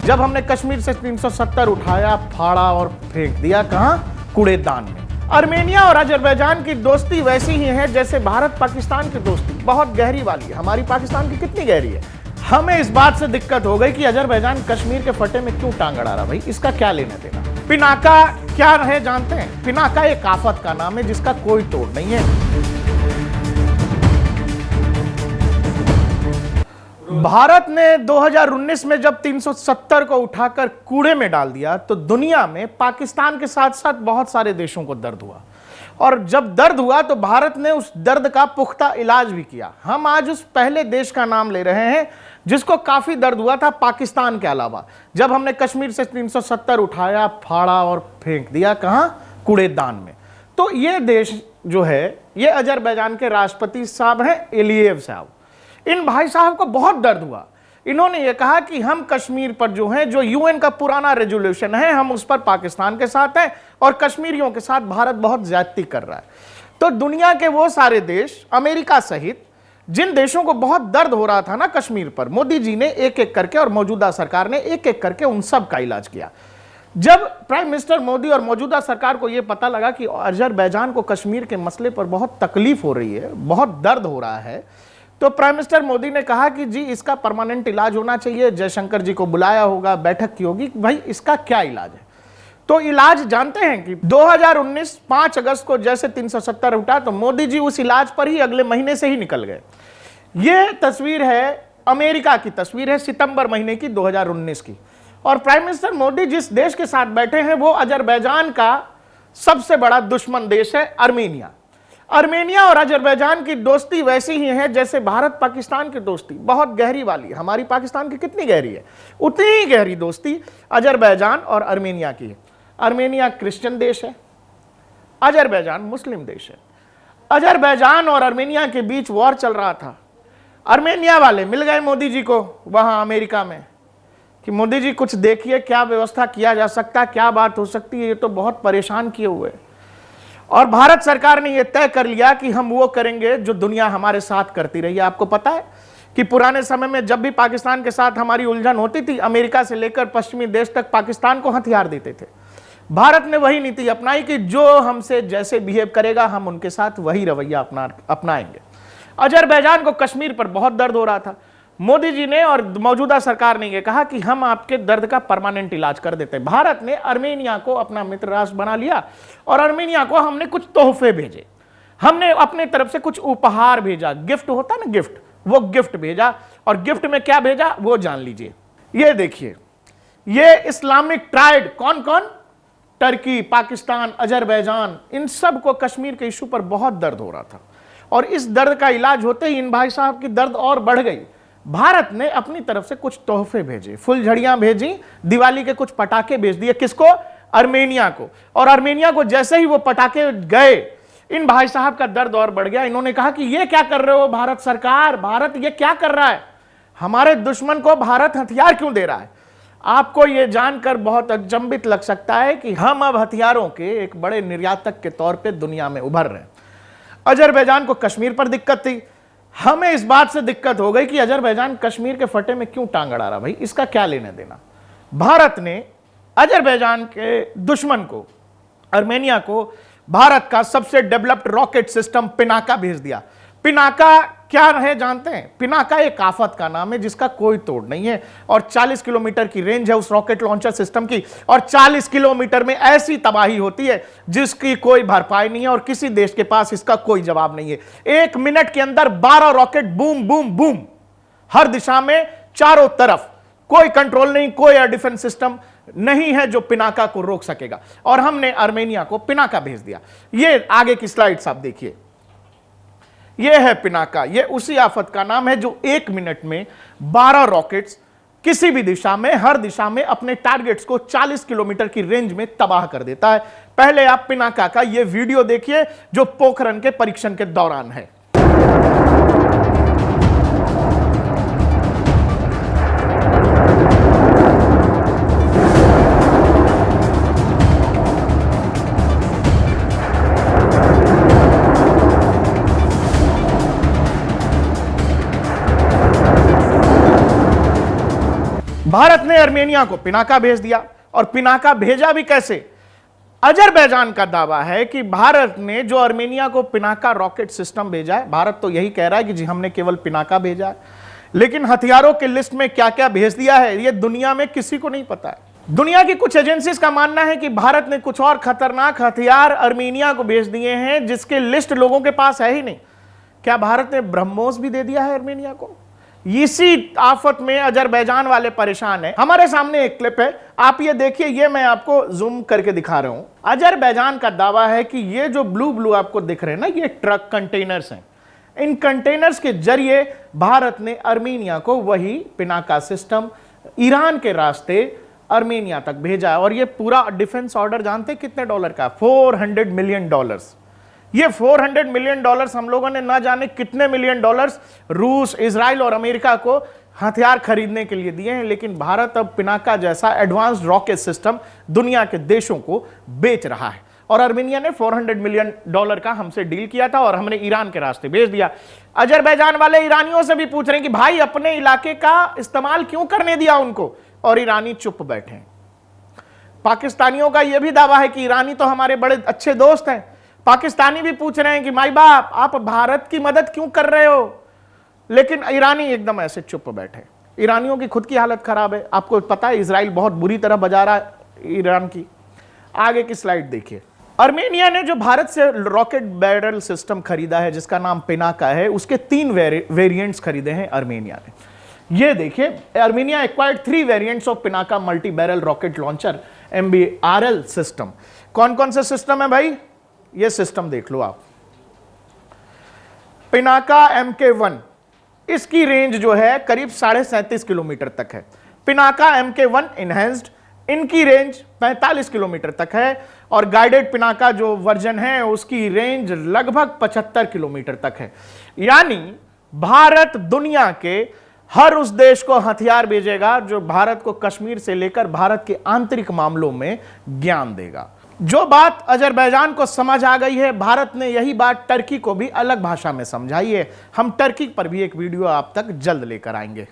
जब हमने कश्मीर से 370 उठाया, फाड़ा और फेंक दिया कहां? कूड़ेदान में। आर्मेनिया और अजरबैजान की दोस्ती वैसी ही है जैसे भारत पाकिस्तान की दोस्ती, बहुत गहरी वाली है। हमारी पाकिस्तान की कितनी गहरी है? हमें इस बात से दिक्कत हो गई कि अजरबैजान कश्मीर के फटे में क्यों टांग अड़ा रहा? भाई इसका क्या लेना देना? पिनाका क्या है जानते हैं? पिनाका एक आफत का नाम है जिसका कोई तोड़ नहीं है। भारत ने 2019 में जब 370 को उठाकर कूड़े में डाल दिया तो दुनिया में पाकिस्तान के साथ साथ बहुत सारे देशों को दर्द हुआ, और जब दर्द हुआ तो भारत ने उस दर्द का पुख्ता इलाज भी किया। हम आज उस पहले देश का नाम ले रहे हैं जिसको काफी दर्द हुआ था पाकिस्तान के अलावा, जब हमने कश्मीर से 370 उठाया, फाड़ा और फेंक दिया कहां? कूड़ेदान में। तो ये देश जो है, ये अजरबैजान के राष्ट्रपति साहब हैं, एलियेव साहब। इन भाई साहब को बहुत दर्द हुआ। इन्होंने ये कहा कि हम कश्मीर पर जो है, जो यूएन का पुराना रेजोल्यूशन है, हम उस पर पाकिस्तान के साथ हैं और कश्मीरियों के साथ भारत बहुत ज्यादती कर रहा है। तो दुनिया के वो सारे देश, अमेरिका सहित, जिन देशों को बहुत दर्द हो रहा था ना कश्मीर पर, मोदी जी ने एक एक करके और मौजूदा सरकार ने एक एक करके उन सब का इलाज किया। जब प्राइम मिनिस्टर मोदी और मौजूदा सरकार को यह पता लगा कि अजरबैजान को कश्मीर के मसले पर बहुत तकलीफ हो रही है, बहुत दर्द हो रहा है, तो प्राइम मिनिस्टर मोदी ने कहा कि जी इसका परमानेंट इलाज होना चाहिए। जयशंकर जी को बुलाया होगा, बैठक की होगी कि भाई इसका क्या इलाज है। तो इलाज जानते हैं कि 2019 5 अगस्त को जैसे 370 उठा तो मोदी जी उस इलाज पर ही अगले महीने से ही निकल गए। यह तस्वीर है अमेरिका की तस्वीर है, सितंबर महीने की 2019 की, और प्राइम मिनिस्टर मोदी जिस देश के साथ बैठे हैं वो अजरबैजान का सबसे बड़ा दुश्मन देश है, आर्मेनिया। आर्मेनिया और अजरबैजान की दोस्ती वैसी ही है जैसे भारत पाकिस्तान की दोस्ती, बहुत गहरी वाली। हमारी पाकिस्तान की कितनी गहरी है? उतनी ही गहरी दोस्ती अजरबैजान और आर्मेनिया की है। आर्मेनिया क्रिश्चियन देश है, अजरबैजान मुस्लिम देश है। अजरबैजान और आर्मेनिया के बीच वॉर चल रहा था। आर्मेनिया वाले मिल गए मोदी जी को वहां अमेरिका में कि मोदी जी कुछ देखिए, क्या व्यवस्था किया जा सकता है, क्या बात हो सकती है, ये तो बहुत परेशान किए हुए। और भारत सरकार ने यह तय कर लिया कि हम वो करेंगे जो दुनिया हमारे साथ करती रही है। आपको पता है कि पुराने समय में जब भी पाकिस्तान के साथ हमारी उलझन होती थी, अमेरिका से लेकर पश्चिमी देश तक पाकिस्तान को हथियार देते थे। भारत ने वही नीति अपनाई कि जो हमसे जैसे बिहेव करेगा हम उनके साथ वही रवैया अपनाएंगे। अजरबैजान को कश्मीर पर बहुत दर्द हो रहा था। मोदी जी ने और मौजूदा सरकार ने यह कहा कि हम आपके दर्द का परमानेंट इलाज कर देते हैं। भारत ने आर्मेनिया को अपना मित्र राष्ट्र बना लिया और आर्मेनिया को हमने कुछ तोहफे भेजे, हमने अपने तरफ से कुछ उपहार भेजा, गिफ्ट होता ना गिफ्ट, वो गिफ्ट भेजा। और गिफ्ट में क्या भेजा वो जान लीजिए। ये देखिए, ये इस्लामिक ट्राइड, कौन कौन? टर्की, पाकिस्तान, अजरबैजान, इन सब को कश्मीर के इशू पर बहुत दर्द हो रहा था, और इस दर्द का इलाज होते ही इन भाई साहब की दर्द और बढ़ गई। भारत ने अपनी तरफ से कुछ तोहफे भेजे, फुलझड़ियां भेजी, दिवाली के कुछ पटाखे भेज दिए। किसको? आर्मेनिया को। और आर्मेनिया को जैसे ही वो पटाखे गए, इन भाई साहब का दर्द और बढ़ गया। इन्होंने कहा कि ये क्या कर रहे हो भारत सरकार, भारत ये क्या कर रहा है, हमारे दुश्मन को भारत हथियार क्यों दे रहा है? आपको यह जानकर बहुत अचंभित लग सकता है कि हम अब हथियारों के एक बड़े निर्यातक के तौर पर दुनिया में उभर रहे हैं। अजरबैजान को कश्मीर पर दिक्कत थी, हमें इस बात से दिक्कत हो गई कि अजरबैजान कश्मीर के फटे में क्यों टांग अड़ा रहा? भाई इसका क्या लेना देना? भारत ने अजरबैजान के दुश्मन को, आर्मेनिया को, भारत का सबसे डेवलप्ड रॉकेट सिस्टम पिनाका भेज दिया। पिनाका क्या है जानते हैं? पिनाका एक आफत का नाम है जिसका कोई तोड़ नहीं है, और 40 किलोमीटर की रेंज है उस रॉकेट लॉन्चर सिस्टम की, और 40 किलोमीटर में ऐसी तबाही होती है जिसकी कोई भरपाई नहीं है और किसी देश के पास इसका कोई जवाब नहीं है। 1 मिनट के अंदर 12 रॉकेट बूम बूम बूम, हर दिशा में, चारों तरफ, कोई कंट्रोल नहीं, कोई एयर डिफेंस सिस्टम नहीं है जो पिनाका को रोक सकेगा। और हमने आर्मेनिया को पिनाका भेज दिया। ये आगे की स्लाइड्स आप देखिए, यह है पिनाका। यह उसी आफत का नाम है जो 1 मिनट में 12 रॉकेट्स किसी भी दिशा में, हर दिशा में अपने टारगेट्स को 40 किलोमीटर की रेंज में तबाह कर देता है। पहले आप पिनाका का यह वीडियो देखिए जो पोखरण के परीक्षण के दौरान है। भारत ने आर्मेनिया को पिनाका भेज दिया, और पिनाका भेजा भी कैसे? अजरबैजान का दावा है कि भारत ने जो आर्मेनिया को पिनाका रॉकेट सिस्टम भेजा है, भारत तो यही कह रहा है कि जी हमने केवल पिनाका भेजा है, लेकिन हथियारों की लिस्ट में क्या क्या भेज दिया है ये दुनिया में किसी को नहीं पता है। दुनिया की कुछ एजेंसीज का मानना है कि भारत ने कुछ और खतरनाक हथियार आर्मेनिया को भेज दिए हैं जिसके लिस्ट लोगों के पास है ही नहीं। क्या भारत ने ब्रह्मोस भी दे दिया है आर्मेनिया को? इसी आफत में अजरबैजान वाले परेशान हैं। हमारे सामने एक क्लिप है, आप ये देखिए, ये मैं आपको जूम करके दिखा रहा हूं। अजरबैजान का दावा है कि ये जो ब्लू ब्लू आपको दिख रहे हैं ना, ये ट्रक कंटेनर्स हैं। इन कंटेनर्स के जरिए भारत ने आर्मेनिया को वही पिनाका सिस्टम ईरान के रास्ते आर्मेनिया तक भेजा है। और ये पूरा डिफेंस ऑर्डर जानते कितने डॉलर का? $400 मिलियन। ये $400 मिलियन हम लोगों ने ना जाने कितने मिलियन डॉलर्स रूस, इजराइल और अमेरिका को हथियार खरीदने के लिए दिए हैं। लेकिन भारत अब पिनाका जैसा एडवांस्ड रॉकेट सिस्टम दुनिया के देशों को बेच रहा है। और आर्मेनिया ने $400 मिलियन का हमसे डील किया था और हमने ईरान के रास्ते भेज दिया। अजरबैजान वाले ईरानियों से भी पूछ रहे हैं कि भाई अपने इलाके का इस्तेमाल क्यों करने दिया उनको, और ईरानी चुप बैठे हैं। पाकिस्तानियों का यह भी दावा है कि ईरानी तो हमारे बड़े अच्छे दोस्त हैं। पाकिस्तानी भी पूछ रहे हैं कि माई बाप आप भारत की मदद क्यों कर रहे हो, लेकिन ईरानी एकदम ऐसे चुप बैठे। ईरानियों की खुद की हालत खराब है। आपको पता है इजराइल बहुत बुरी तरह बजा रहा है ईरान की। आगे की स्लाइड देखिए। आर्मेनिया ने जो भारत से रॉकेट बैरल सिस्टम खरीदा है जिसका नाम पिनाका है, उसके 3 वेरिएंट्स खरीदे हैं आर्मेनिया ने। ये देखिए, Armenia acquired 3 variants of Pinaka multi barrel rocket launcher MBRL system. कौन कौन से सिस्टम है भाई? ये सिस्टम देख लो आप। पिनाका MK1, इसकी रेंज जो है करीब 37.5 किलोमीटर तक है। पिनाका MK1 इनहेंस्ड, इनकी रेंज 45 किलोमीटर तक है। और गाइडेड पिनाका जो वर्जन है उसकी रेंज लगभग 75 किलोमीटर तक है। यानी भारत दुनिया के हर उस देश को हथियार भेजेगा जो भारत को कश्मीर से लेकर भारत के आंतरिक मामलों में ज्ञान देगा। जो बात अजरबैजान को समझ आ गई है, भारत ने यही बात टर्की को भी अलग भाषा में समझाई है। हम टर्की पर भी एक वीडियो आप तक जल्द लेकर आएंगे।